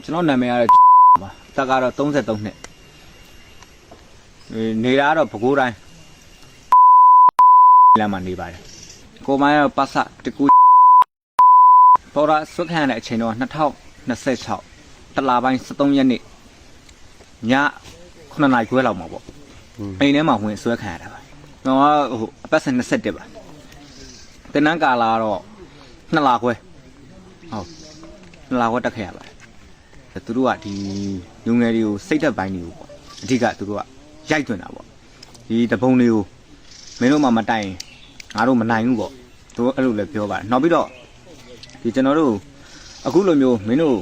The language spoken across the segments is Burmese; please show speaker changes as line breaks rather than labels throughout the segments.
ကျွန်တော်နာမည်ကတော့ပါတက်ကတော့33နှစ်နေတာတော့ပဲခူးတိုင်းလမ်းမှာနေပါတယ်ကိုမိုင်းကတော့ပတ်စတကူပေါ်တာဆွတ်ခံတဲ့အချိန်တော့2026တလပိုင်း23ရက်နေ့ည9 နာရီခွဲလောက်မှာပေါ့အိမ်ထဲမှာဝင်ဆွဲခံရတာပါကျွန်တော်ကဟိုအပတ်စဉ်21ပါတင်နန်းကာလာတော့2လခွဲဟုတ်2လခွဲတက်ခဲ့ရပါတယ်သူတို့ကဒီလူငယ်တွေကိုစိတ်သက်ပိုင်းတွေကိုပေါ့အဓိကသူတို့ကရိုက်သွင်းတာပေါ့ဒီတပုံတွေကိုမင်းတို့မှမတိုင်ငါတို့မနိုင်ဘူးပေါ့သူအဲ့လိုလည်းပြောပါတယ်နောက်ပြီးတော့ဒီကျွန်တော်တို့အခုလိုမျိုးမင်းတို့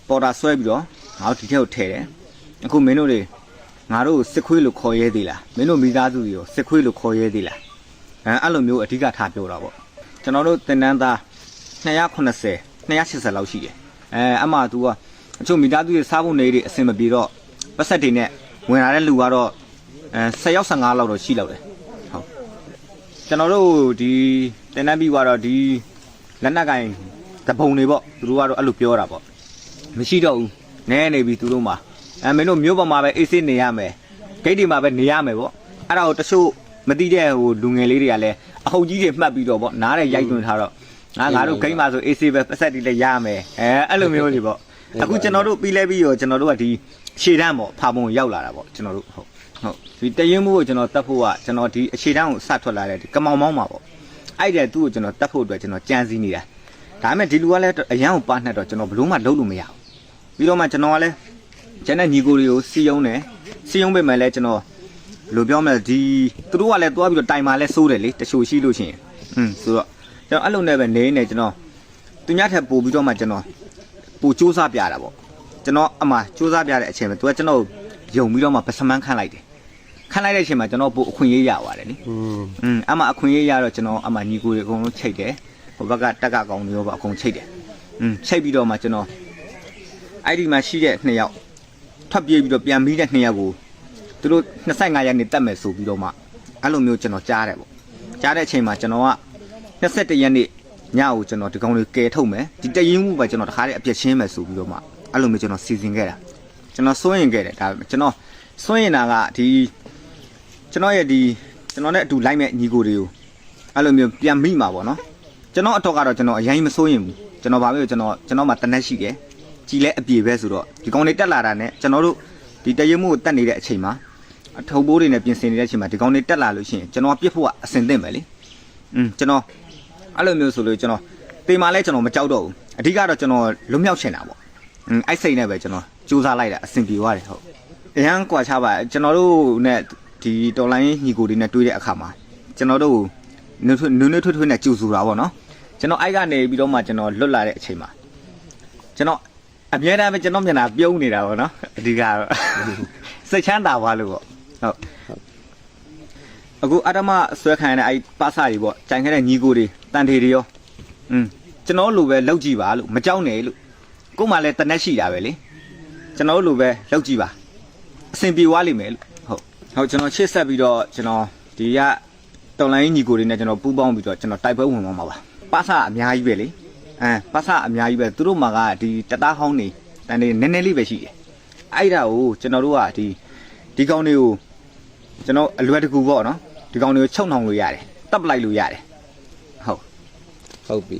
ပေါ်တာဆွဲပြီးတော့ငါတို့ဒီထက်ကိုထည့်တယ်အခုမင်းတို့တွေငါတို့စစ်ခွေးလို့ခေါ်ရဲသေးလားမင်းတို့မိသားစုတွေရောစစ်ခွေးလို့ခေါ်ရဲသေးလားအဲ့လိုမျိုးအဓိကထားပြောတာပေါ့ကျွန်တော်တို့တင်နန်းသား290 280လောက်ရှိတယ်အမှသူကအချို့မိသားစုတွေစားဖို့နေတွေအဆင်မပြေတော့ပတ်ဆက်တွေနဲ့ဝင်လာတဲ့လူကတော့10ရောက်15လောက်တော့ရှိလောက်တယ်ဟုတ်ကျွန်တော်တို့ဒီတင်နန်းပြီးတော့ဒီလက်နက်ကင်တပုံတွေပေါ့သူတို့ကတော့အဲ့လိုပြောတာပေါ့မရှိတော့ဘူးနဲနေပြီသူတို့မှာမင်းတို့မြို့ပေါ်မှာပဲအေးဆေးနေရမယ်ဂိတ်တွေမှာပဲနေရမယ်ပေါ့အဲ့ဒါကိုတချို့မသိတဲ့ဟိုလူငယ်လေးတွေကလည်းအဟုတ်ကြီးတွေမှတ်ပြီးတော့ပေါ့နားတဲ့ရိုက်သွင်းထားတော့ငါတို့ဂိတ်မှာဆိုအေးဆေးပဲပတ်ဆက်တွေလည်းရမယ်အဲ့လိုမျိုးတွေပေါ့အခုကျွန်တော်တို့ပြီးလဲပြီးတော့ကျွန်တော်တို့ကဒီအခြေတန်းပေါ့ဖာပုံရောက်လာတာပေါ့ကျွန်တော်တို့ဟုတ်ဒီတရင်မှုကိုကျွန်တော်တတ်ဖို့ကကျွန်တော်ဒီအခြေတန်းကိုစထွက်လာတဲ့ဒီကမောင်မောင်းမှာပေါ့အဲ့တဲ့သူ့ကိုကျွန်တော်တတ်ဖို့အတွက်ကျွန်တော်ကြံစည်နေတာဒါပေမဲ့ဒီလူကလည်းအရန်ကိုပါနှက်တော့ကျွန်တော်ဘလို့မှလုပ်လို့မရဘူးပြီးတော့မှကျွန်တော်ကလည်းကျန်တဲ့ညီကိုတွေကိုစီယုံတယ်စီယုံပေမဲ့လည်းကျွန်တော်လိုပြောမယ်ဒီသူတို့ကလည်းသွားပြီးတော့တိုင်မာလဲစိုးတယ်လေတချို့ရှိလို့ရှိရင်ဆိုတော့ကျွန်တော်အဲ့လိုနဲ့ပဲနေနေကျွန်တော်သူများထက်ပို့ပြီးတော့မှကျွန်တော်ပို့စူးစမ်းပြတာပေါ့ကျွန်တော်အမှစူးစမ်းပြတဲ့အချိန်မှာသူကကျွန်တော်ယုံပြီးတော့မှပစမန်းခန့်လိုက်တယ်ခန့်လိုက်တဲ့အချိန်မှာကျွန်တော်ပို့အခွင့်အရေးရပါတယ်လေအမှအခွင့်အရေးရတော့ကျွန်တော်အမှညီကိုတွေအကုန်လုံးချိတ်တယ်ဟိုဘက်ကတက်ကကောင်တွေရောပေါ့အကုန်ချိတ်တယ်ချိတ်ပြီးတော့မှကျွန်တော်အဲ့ဒီမှာရှိတဲ့2ယောက်ထွက်ပြေးပြီးတော့ပြန်ပြီးတဲ့2ယောက်ကိုသူတို့25ရက်နေတက်မယ်ဆိုပြီးတော့မှအဲ့လိုမျိုးကျွန်တော်ကြားတယ်ပေါ့ကြားတဲ့အချိန်မှာကျွန်တော်က21ရက်နေ့ညကိုကျွန်တော်ဒီကောင်တွေကယ်ထုတ်မယ်ဒီတရင်မှုပဲကျွန်တော်တခါတည်းအပြည့်ရှင်းမယ်ဆိုပြီးတော့မှအဲ့လိုမျိုးကျွန်တော်စီစဉ်ခဲ့တာကျွန်တော်စိုးရင်ခဲ့တယ်ဒါကျွန်တော်စိုးရင်တာကဒီကျွန်တော်ရဲ့ဒီကျွန်တော်နဲ့အတူလိုက်မဲ့ညီကိုတွေကိုအဲ့လိုမျိုးပြန်မိမှာပေါ့နော်ကျွန်တော်အတော့ကတော့ကျွန်တော်အရင်မစိုးရင်ဘူးကျွန်တော်ဗာပဲကျွန်တော်မှတနက်ရှိတယ်ကြီးလဲအပြေပဲဆိုတော့ဒီကောင်တွေတက်လာတာနဲ့ကျွန်တော်တို့ဒီတရင်မှုကိုတက်နေတဲ့အချိန်မှာအထုပ်ဘိုးတွေနဲ့ပြင်ဆင်နေတဲ့အချိန်မှာဒီကောင်တွေတက်လာလို့ရှိရင်ကျွန်တော်ပြစ်ဖို့ကအစင်သင့်ပဲလေကျွန်တော်အဲ့လိုမျိုးဆိုလို့ကျွန်တော်တေမာလဲကျွန်တော်မကြောက်တော့ဘူးအဓိကတော့ကျွန်တော်လွတ်မြောက်ချင်တာပေါ့အဲ့စိတ်နဲ့ပဲကျွန်တော်စူးစမ်းလိုက်တာအဆင်ပြေသွားတယ်ဟုတ်အရန်ကွာချပါကျွန်တော်တို့နဲ့ဒီတော်လိုင်းညီကိုတွေနဲ့တွေ့တဲ့အခါမှာကျွန်တော်တို့နွေထွေးနဲ့ကြိုဆိုတာပေါ့နော်ကျွန်တော်အဲ့ကနေပြီးတော့မှကျွန်တော်လွတ်လာတဲ့အချိန်မှာကျွန်တော်အမြဲတမ်းပဲကျွန်တော်မျက်နှာပြုံးနေတာပေါ့နော်အဓိကတော့စိတ်ချမ်းသာသွားလို့ပေါ့ဟုတ်အခုအတ္တမဆွဲခံရတဲ့အဲ့ပါစာတွေပေါ့ကြိုင်ခဲ့တဲ့ညီကိုတွေတန်ထေတွေရောကျွန်တော်လိုပဲလောက်ကြည့်ပါလို့မကြောက်နဲ့လို့ကို့မှာလည်းတနက်ရှိတာပဲလေကျွန်တော်လိုပဲလောက်ကြည့်ပါအဆင်ပြေသွားလိမ့်မယ်လို့ဟုတ်ကျွန်တော်ချစ်ဆက်ပြီးတော့ကျွန်တော်ဒီကတော်လိုင်းညီကိုတွေနဲ့ကျွန်တော်ပူးပေါင်းပြီးတော့ကျွန်တော်တိုက်ပွဲဝင်သွားမှာပါစာအများကြီးပဲလေပါစာအများကြီးပဲသူတို့မှာကဒီတသားဟောင်းနေတန်နေနည်းနည်းလေးပဲရှိတယ်အဲ့ဒါကိုကျွန်တော်တို့ကဒီကောင်တွေကိုကျွန်တော်အလွယ်တကူပေါ့နော်ဒီကောင်တွေကိုချုပ်နှောင်လို့ရတယ်တပ်ပလိုက်လို့ရတယ်ဟုတ်ပြီ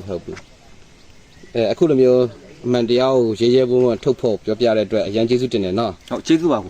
အခုလိုမျိုးအမှန်တရားကိုရေးရဲပုံးထုတ်ဖို့ပြောပြတဲ့အတွက်အရင်ကျေးဇူးတင်တယ်နော်
ဟုတ်ကျေးဇူးပါကူ